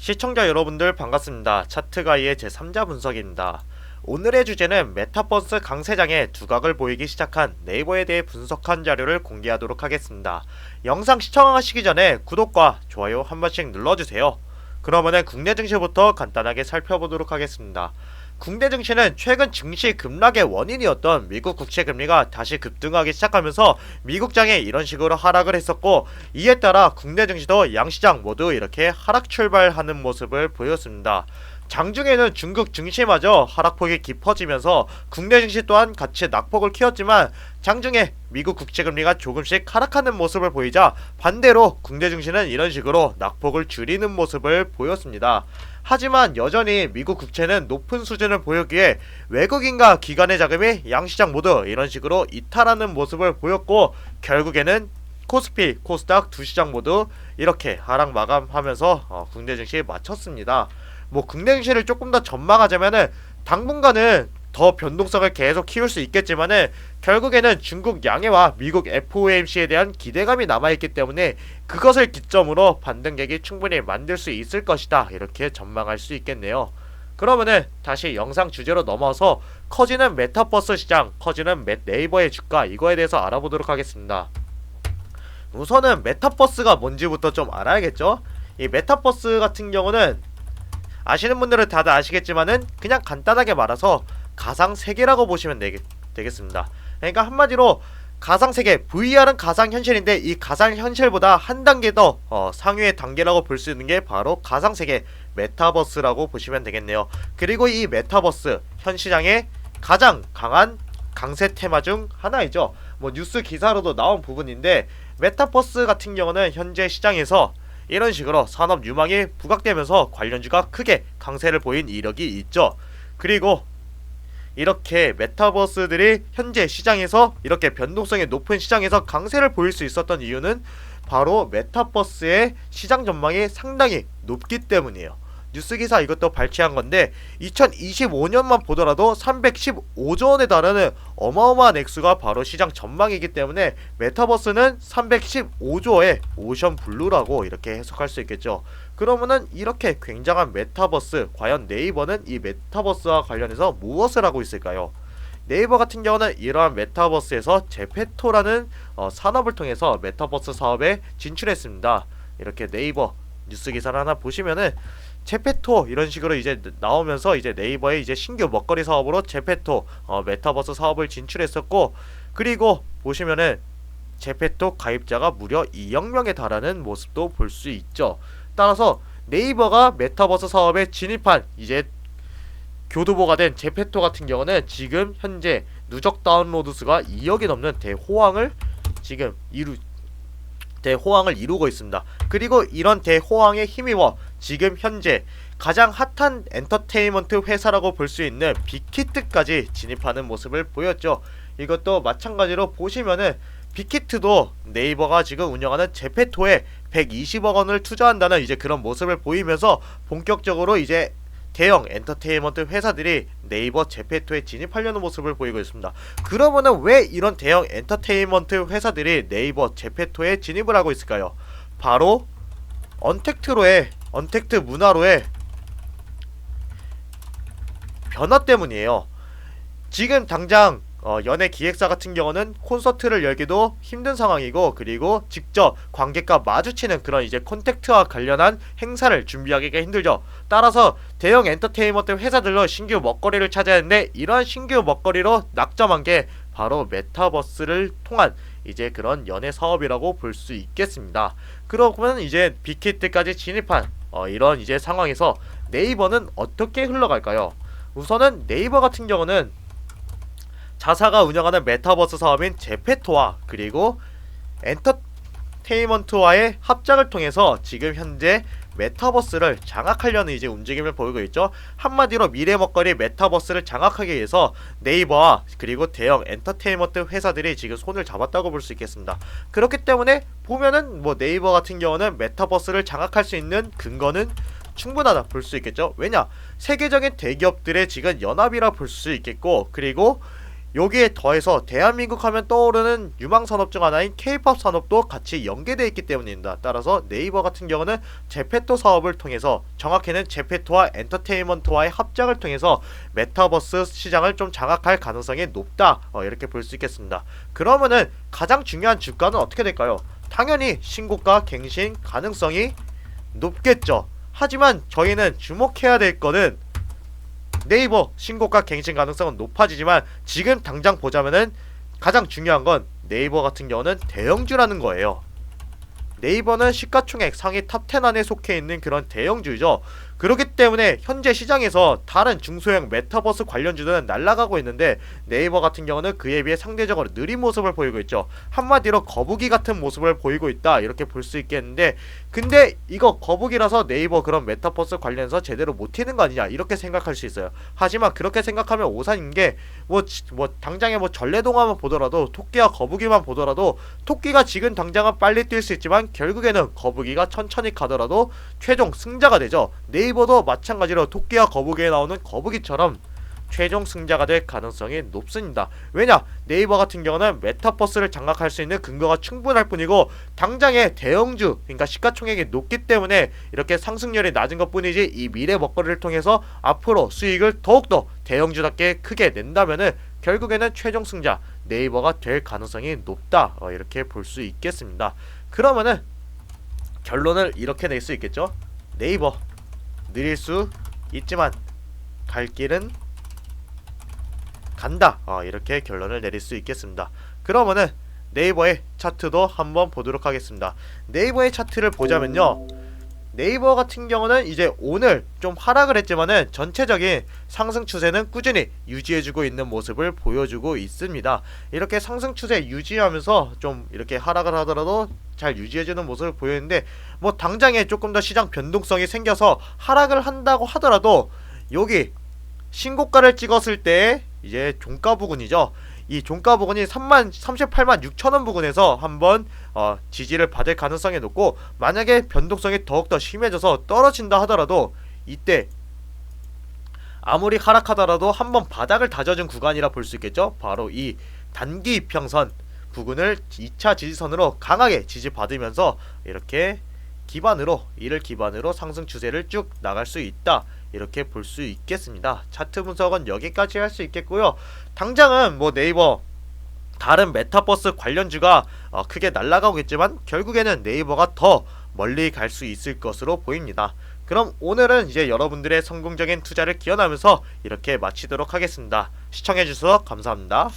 시청자 여러분들 반갑습니다. 차트가이의 제3자 분석입니다. 오늘의 주제는 메타버스 강세장의 두각을 보이기 시작한 네이버에 대해 분석한 자료를 공개하도록 하겠습니다. 영상 시청하시기 전에 구독과 좋아요 한 번씩 눌러주세요. 그러면은 국내 증시부터 간단하게 살펴보도록 하겠습니다. 국내 증시는 최근 증시 급락의 원인이었던 미국 국채 금리가 다시 급등하기 시작하면서 미국장에 이런 식으로 하락을 했었고, 이에 따라 국내 증시도 양시장 모두 이렇게 하락 출발하는 모습을 보였습니다. 장중에는 중국 증시마저 하락폭이 깊어지면서 국내 증시 또한 같이 낙폭을 키웠지만, 장중에 미국 국채금리가 조금씩 하락하는 모습을 보이자 반대로 국내 증시는 이런 식으로 낙폭을 줄이는 모습을 보였습니다. 하지만 여전히 미국 국채는 높은 수준을 보였기에 외국인과 기관의 자금이 양시장 모두 이런 식으로 이탈하는 모습을 보였고, 결국에는 코스피, 코스닥 두 시장 모두 이렇게 하락 마감하면서 국내 증시에 마쳤습니다. 국내 증시를 조금 더 전망하자면은 당분간은 더 변동성을 계속 키울 수 있겠지만은 결국에는 중국 양해와 미국 FOMC에 대한 기대감이 남아있기 때문에 그것을 기점으로 반등객이 충분히 만들 수 있을 것이다, 이렇게 전망할 수 있겠네요. 그러면은 다시 영상 주제로 넘어서 커지는 메타버스 시장, 커지는 네이버의 주가, 이거에 대해서 알아보도록 하겠습니다. 우선은 메타버스가 뭔지부터 좀 알아야겠죠. 이 메타버스 같은 경우는 아시는 분들은 다들 아시겠지만은 그냥 간단하게 말해서 가상세계라고 보시면 되겠습니다. 그러니까 한마디로 가상세계, VR은 가상현실인데 이 가상현실보다 한 단계 더 상위의 단계라고 볼 수 있는 게 바로 가상세계, 메타버스라고 보시면 되겠네요. 그리고 이 메타버스, 현 시장의 가장 강한 강세 테마 중 하나이죠. 뉴스 기사로도 나온 부분인데, 메타버스 같은 경우는 현재 시장에서 이런 식으로 산업 유망이 부각되면서 관련주가 크게 강세를 보인 이력이 있죠. 그리고 이렇게 메타버스들이 현재 시장에서 이렇게 변동성이 높은 시장에서 강세를 보일 수 있었던 이유는 바로 메타버스의 시장 전망이 상당히 높기 때문이에요. 뉴스기사 이것도 발췌한 건데 2025년만 보더라도 315조 원에 달하는 어마어마한 액수가 바로 시장 전망이기 때문에 메타버스는 315조의 오션 블루라고 이렇게 해석할 수 있겠죠. 그러면은 이렇게 굉장한 메타버스, 과연 네이버는 이 메타버스와 관련해서 무엇을 하고 있을까요? 네이버 같은 경우는 이러한 메타버스에서 제페토라는 산업을 통해서 메타버스 사업에 진출했습니다. 이렇게 네이버 뉴스 기사를 하나 보시면은 제페토 이런 식으로 이제 나오면서 이제 네이버의 이제 신규 먹거리 사업으로 제페토 메타버스 사업을 진출했었고, 그리고 보시면은 제페토 가입자가 무려 2억 명에 달하는 모습도 볼 수 있죠. 따라서 네이버가 메타버스 사업에 진입한 이제 교두보가 된 제페토 같은 경우는 지금 현재 누적 다운로드 수가 2억이 넘는 대호황을 이루고 있습니다. 그리고 이런 대호황에 힘입어 지금 현재 가장 핫한 엔터테인먼트 회사라고 볼 수 있는 빅히트까지 진입하는 모습을 보였죠. 이것도 마찬가지로 보시면은 빅히트도 네이버가 지금 운영하는 제페토에 120억 원을 투자한다는 이제 그런 모습을 보이면서 본격적으로 이제 대형 엔터테인먼트 회사들이 네이버 제페토에 진입하려는 모습을 보이고 있습니다. 그러면은 왜 이런 대형 엔터테인먼트 회사들이 네이버 제페토에 진입을 하고 있을까요? 바로 언택트 문화로의 변화 때문이에요. 지금 당장 연예 기획사 같은 경우는 콘서트를 열기도 힘든 상황이고, 그리고 직접 관객과 마주치는 그런 이제 콘택트와 관련한 행사를 준비하기가 힘들죠. 따라서 대형 엔터테인먼트 회사들로 신규 먹거리를 찾아야 하는데, 이러한 신규 먹거리로 낙점한 게 바로 메타버스를 통한 이제 그런 연예 사업이라고 볼 수 있겠습니다. 그러면 이제 빅히트까지 진입한 이런 이제 상황에서 네이버는 어떻게 흘러갈까요? 우선은 네이버 같은 경우는 자사가 운영하는 메타버스 사업인 제페토와 그리고 엔터테인먼트와의 합작을 통해서 지금 현재 메타버스를 장악하려는 이제 움직임을 보이고 있죠. 한마디로 미래 먹거리 메타버스를 장악하기 위해서 네이버와 그리고 대형 엔터테인먼트 회사들이 지금 손을 잡았다고 볼 수 있겠습니다. 그렇기 때문에 보면은 네이버 같은 경우는 메타버스를 장악할 수 있는 근거는 충분하다 볼 수 있겠죠. 왜냐? 세계적인 대기업들의 지금 연합이라 볼 수 있겠고, 그리고 여기에 더해서 대한민국 하면 떠오르는 유망 산업 중 하나인 K-팝 산업도 같이 연계되어 있기 때문입니다. 따라서 네이버 같은 경우는 제페토 사업을 통해서, 정확히는 제페토와 엔터테인먼트와의 합작을 통해서 메타버스 시장을 좀 장악할 가능성이 높다, 이렇게 볼 수 있겠습니다. 그러면은 가장 중요한 주가는 어떻게 될까요? 당연히 신고가 갱신 가능성이 높겠죠. 하지만 저희는 주목해야 될 거는 네이버 신고가 갱신 가능성은 높아지지만, 지금 당장 보자면은 가장 중요한 건 네이버 같은 경우는 대형주라는 거예요. 네이버는 시가총액 상위 탑10 안에 속해 있는 그런 대형주죠. 그렇기 때문에 현재 시장에서 다른 중소형 메타버스 관련주들은 날아가고 있는데, 네이버 같은 경우는 그에 비해 상대적으로 느린 모습을 보이고 있죠. 한마디로 거북이 같은 모습을 보이고 있다, 이렇게 볼 수 있겠는데, 근데 이거 거북이라서 네이버 그런 메타버스 관련해서 제대로 못 튀는 거 아니냐, 이렇게 생각할 수 있어요. 하지만 그렇게 생각하면 오산인 게, 당장에 전래동화만 보더라도, 토끼와 거북이만 보더라도, 토끼가 지금 당장은 빨리 뛸 수 있지만 결국에는 거북이가 천천히 가더라도 최종 승자가 되죠. 네이버도 마찬가지로 토끼와 거북이에 나오는 거북이처럼 최종 승자가 될 가능성이 높습니다. 왜냐? 네이버 같은 경우는 메타버스를 장악할 수 있는 근거가 충분할 뿐이고, 당장의 대형주, 그러니까 시가총액이 높기 때문에 이렇게 상승률이 낮은 것 뿐이지, 이 미래 먹거리를 통해서 앞으로 수익을 더욱더 대형주답게 크게 낸다면은 결국에는 최종 승자 네이버가 될 가능성이 높다, 이렇게 볼 수 있겠습니다. 그러면은 결론을 이렇게 낼 수 있겠죠. 네이버 느릴 수 있지만 갈 길은 간다, 이렇게 결론을 내릴 수 있겠습니다. 그러면은 네이버의 차트도 한번 보도록 하겠습니다. 네이버의 차트를 보자면요, 네이버 같은 경우는 이제 오늘 좀 하락을 했지만은 전체적인 상승 추세는 꾸준히 유지해주고 있는 모습을 보여주고 있습니다. 이렇게 상승 추세 유지하면서 좀 이렇게 하락을 하더라도 잘 유지해주는 모습을 보였는데, 당장에 조금 더 시장 변동성이 생겨서 하락을 한다고 하더라도, 여기 신고가를 찍었을 때 이제 종가 부근이죠. 이 종가 부근이 38만 6천원 부근에서 한번 지지를 받을 가능성이 높고, 만약에 변동성이 더욱더 심해져서 떨어진다 하더라도 이때 아무리 하락하더라도 한번 바닥을 다져준 구간이라 볼 수 있겠죠. 바로 이 단기 이평선 부근을 2차 지지선으로 강하게 지지받으면서 이렇게 이를 기반으로 상승 추세를 쭉 나갈 수 있다, 이렇게 볼 수 있겠습니다. 차트 분석은 여기까지 할 수 있겠고요. 당장은 네이버 다른 메타버스 관련주가 크게 날아가겠지만 결국에는 네이버가 더 멀리 갈 수 있을 것으로 보입니다. 그럼 오늘은 이제 여러분들의 성공적인 투자를 기원하면서 이렇게 마치도록 하겠습니다. 시청해주셔서 감사합니다.